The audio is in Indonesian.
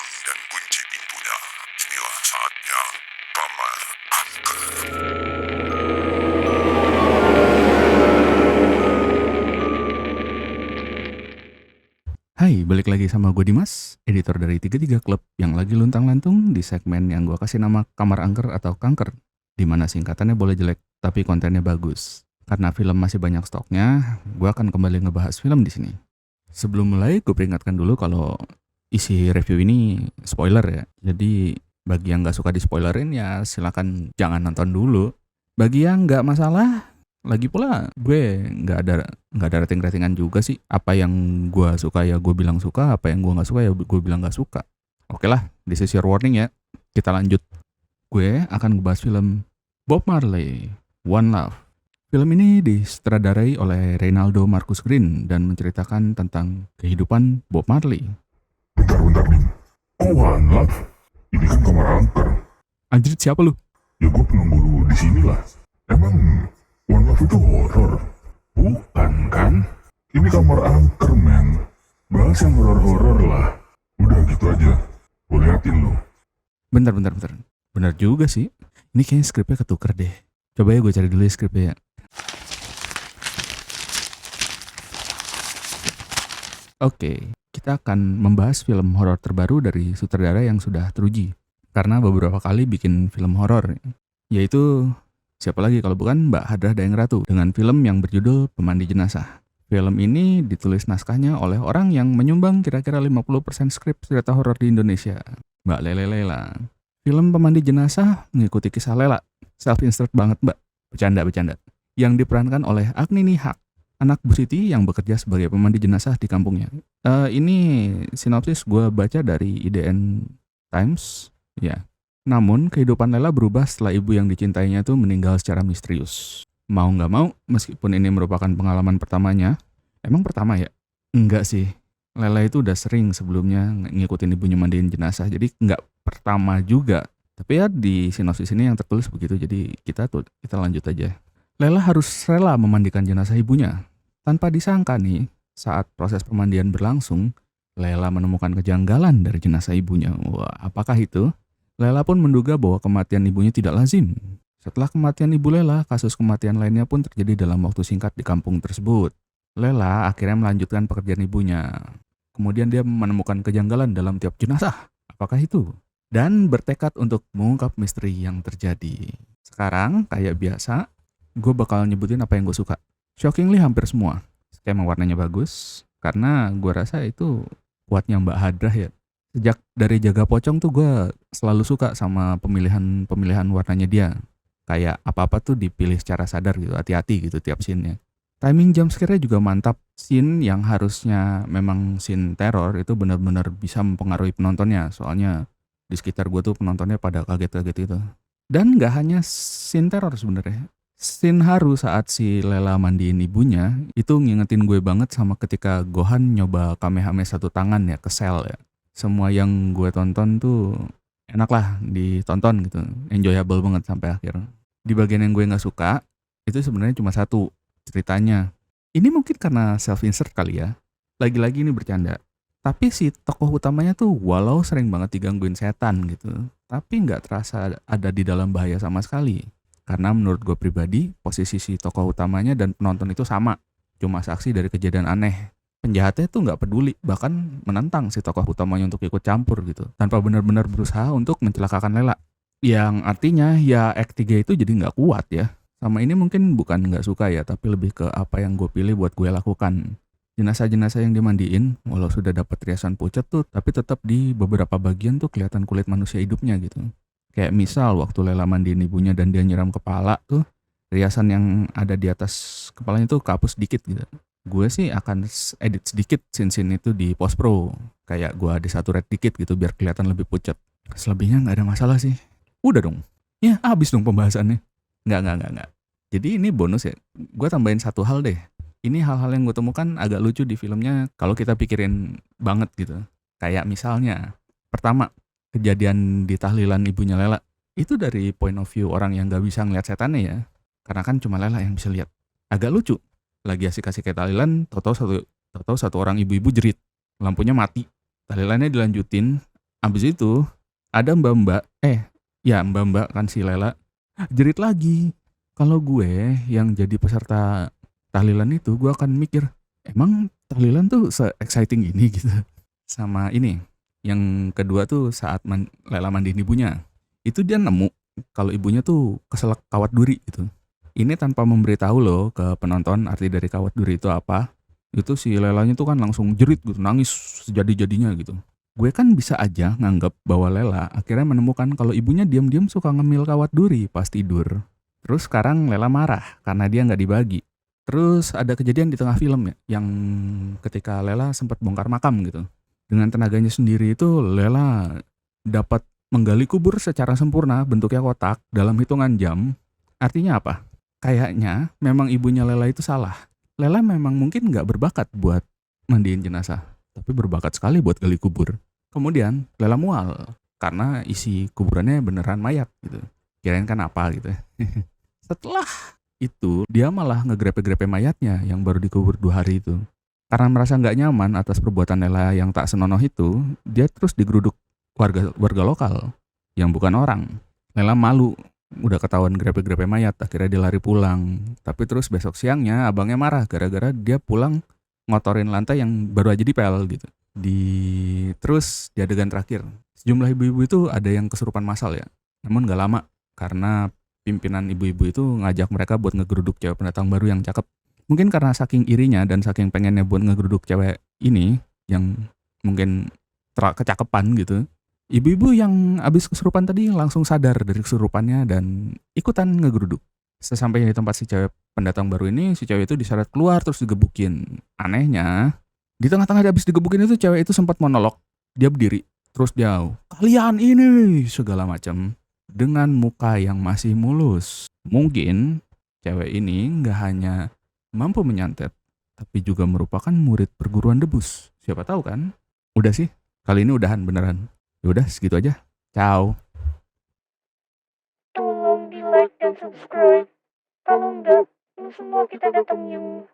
dan kunci pintunya. Inilah saatnya kamar angker. Hai, balik lagi sama gue Dimas, editor dari 33 Club yang lagi luntang-lantung di segmen yang gue kasih nama Kamar Angker atau Kanker, di mana singkatannya boleh jelek, tapi kontennya bagus. Karena film masih banyak stoknya, gue akan kembali ngebahas film di sini. Sebelum mulai, gue peringatkan dulu kalau isi review ini spoiler ya. Jadi bagi yang nggak suka di spoilerin ya silakan jangan nonton dulu. Bagi yang nggak masalah, lagi pula gue nggak ada rating-ratingan juga sih. Apa yang gue suka ya gue bilang suka, apa yang gue nggak suka ya gue bilang nggak suka. Oke lah, this is your warning ya. Kita lanjut. Gue akan ngebahas film Bob Marley, One Love. Film ini disutradarai oleh Reynaldo Marcus Green dan menceritakan tentang kehidupan Bob Marley. Bentar nih. Oh, One Love? Ini kan kamar angker. Anjir, siapa lu? Ya gue penunggu di sini lah. Emang One Love itu horor? Bukan kan? Ini kamar angker, men. Bahas yang horor-horor lah. Udah gitu aja. Gue liatin lu. Bentar. Benar juga sih. Ini kayaknya skripnya ketuker deh. Coba ya gue cari dulu ya skripnya ya. Oke, kita akan membahas film horor terbaru dari sutradara yang sudah teruji. Karena beberapa kali bikin film horor, yaitu siapa lagi kalau bukan Mbak Hadrah Daeng Ratu dengan film yang berjudul Pemandi Jenazah. Film ini ditulis naskahnya oleh orang yang menyumbang kira-kira 50% skrip cerita horor di Indonesia, Mbak Lele Lela. Film Pemandi Jenazah mengikuti kisah Lela, self-insert banget Mbak, bercanda. Yang diperankan oleh Agni Nihak, anak Bu Siti yang bekerja sebagai pemandi jenazah di kampungnya. Ini sinopsis gue baca dari IDN Times, ya. Namun, kehidupan Lela berubah setelah ibu yang dicintainya itu meninggal secara misterius. Mau nggak mau, meskipun ini merupakan pengalaman pertamanya, emang pertama ya? Enggak sih. Lela itu udah sering sebelumnya ngikutin ibunya mandiin jenazah, jadi nggak pertama juga. Tapi ya di sinopsis ini yang tertulis begitu, jadi kita lanjut aja. Lela harus rela memandikan jenazah ibunya. Tanpa disangka nih, saat proses pemandian berlangsung, Lela menemukan kejanggalan dari jenazah ibunya. Wah, apakah itu? Lela pun menduga bahwa kematian ibunya tidak lazim. Setelah kematian ibu Lela, kasus kematian lainnya pun terjadi dalam waktu singkat di kampung tersebut. Lela akhirnya melanjutkan pekerjaan ibunya. Kemudian dia menemukan kejanggalan dalam tiap jenazah. Apakah itu? Dan bertekad untuk mengungkap misteri yang terjadi. Sekarang, kayak biasa, gue bakal nyebutin apa yang gue suka. Shockingly hampir semua. Skema warnanya bagus, karena gue rasa itu kuatnya Mbak Hadrah ya. Sejak dari Jaga Pocong tuh gue selalu suka sama pemilihan warnanya dia. Kayak apa-apa tuh dipilih secara sadar gitu, hati-hati gitu tiap scene-nya. Timing jumpscare-nya juga mantap. Scene yang harusnya memang scene teror itu benar-benar bisa mempengaruhi penontonnya. Soalnya di sekitar gue tuh penontonnya pada kaget-kaget itu. Dan gak hanya scene teror sebenarnya. Scene haru saat si Lela mandiin ibunya itu ngingetin gue banget sama ketika Gohan nyoba Kamehameha satu tangan ya ke Cell ya. Semua yang gue tonton tuh enak lah ditonton gitu, enjoyable banget sampai akhir. Di bagian yang gue nggak suka itu sebenarnya cuma satu, ceritanya. Ini mungkin karena self-insert kali ya. Lagi-lagi ini bercanda. Tapi si tokoh utamanya tuh walau sering banget digangguin setan gitu, tapi nggak terasa ada di dalam bahaya sama sekali. Karena menurut gue pribadi, posisi si tokoh utamanya dan penonton itu sama. Cuma saksi dari kejadian aneh. Penjahatnya tuh nggak peduli, bahkan menentang si tokoh utamanya untuk ikut campur gitu. Tanpa benar-benar berusaha untuk mencelakakan Lela. Yang artinya ya Act 3 itu jadi nggak kuat ya. Sama ini mungkin bukan nggak suka ya, tapi lebih ke apa yang gue pilih buat gue lakukan. Jenazah-jenazah yang dimandiin, walau sudah dapat riasan pucat tuh, tapi tetap di beberapa bagian tuh kelihatan kulit manusia hidupnya gitu. Kayak misal waktu Lela mandiin ibunya dan dia nyiram kepala tuh, riasan yang ada di atas kepalanya tuh kehapus dikit gitu. Gue sih akan edit sedikit scene-scene itu di post pro. Kayak gue desaturate dikit gitu biar kelihatan lebih pucat. Selebihnya gak ada masalah sih. Udah dong. Ya habis dong pembahasannya. Nggak. Jadi ini bonus ya. Gue tambahin satu hal deh. Ini hal-hal yang gue temukan agak lucu di filmnya kalau kita pikirin banget gitu. Kayak misalnya, pertama, kejadian di tahlilan ibunya Lela. Itu dari point of view orang yang gak bisa ngeliat setannya ya. Karena kan cuma Lela yang bisa lihat. Agak lucu. Lagi asik-asik kayak tahlilan, tahu-tahu satu orang ibu-ibu jerit. Lampunya mati. Tahlilannya dilanjutin, Abis itu ada mbak-mbak, ya mbak-mbak kan si Lela jerit lagi. Kalau gue yang jadi peserta tahlilan itu, gue akan mikir, emang tahlilan tuh se-exciting ini gitu. Sama ini, yang kedua tuh saat Lela mandiin ibunya. Itu dia nemu kalau ibunya tuh keselak kawat duri gitu. Ini tanpa memberitahu loh ke penonton arti dari kawat duri itu apa. Itu si Lelanya tuh kan langsung jerit gitu, nangis sejadi-jadinya gitu. Gue kan bisa aja nganggap bahwa Lela akhirnya menemukan kalau ibunya diam-diam suka ngemil kawat duri pas tidur. Terus sekarang Lela marah karena dia nggak dibagi. Terus ada kejadian di tengah film ya, yang ketika Lela sempat bongkar makam gitu. Dengan tenaganya sendiri itu Lela dapat menggali kubur secara sempurna, bentuknya kotak dalam hitungan jam. Artinya apa? Kayaknya memang ibunya Lela itu salah. Lela memang mungkin nggak berbakat buat mandiin jenazah, tapi berbakat sekali buat gali kubur. Kemudian Lela mual karena isi kuburannya beneran mayat gitu. Kirain kan apa gitu. Setelah itu dia malah ngegrepe-grepe mayatnya yang baru dikubur 2 hari itu. Karena merasa nggak nyaman atas perbuatan Lela yang tak senonoh itu, dia terus digeruduk warga lokal yang bukan orang. Lela malu, udah ketahuan grepe-grepe mayat, akhirnya dia lari pulang. Tapi terus besok siangnya abangnya marah gara-gara dia pulang ngotorin lantai yang baru aja dipel gitu. Terus di adegan terakhir, sejumlah ibu-ibu itu ada yang kesurupan massal ya. Namun nggak lama karena pimpinan ibu-ibu itu ngajak mereka buat ngegeruduk cewek pendatang baru yang cakep. Mungkin karena saking irinya dan saking pengennya buat ngegeruduk cewek ini yang mungkin kecakepan gitu. Ibu-ibu yang abis kesurupan tadi langsung sadar dari kesurupannya dan ikutan ngegeruduk. Sesampainya di tempat si cewek pendatang baru ini, si cewek itu diseret keluar terus digebukin. Anehnya, di tengah-tengah dia abis digebukin itu cewek itu sempat monolog. Dia berdiri, terus dia, kalian ini, segala macam. Dengan muka yang masih mulus. Mungkin cewek ini nggak hanya mampu menyantet, tapi juga merupakan murid perguruan debus. Siapa tahu kan? Udah sih, kali ini udahan beneran. Yaudah segitu aja. Ciao. Tolong di like dan subscribe. Kalau enggak, lu semua kita datang yuk.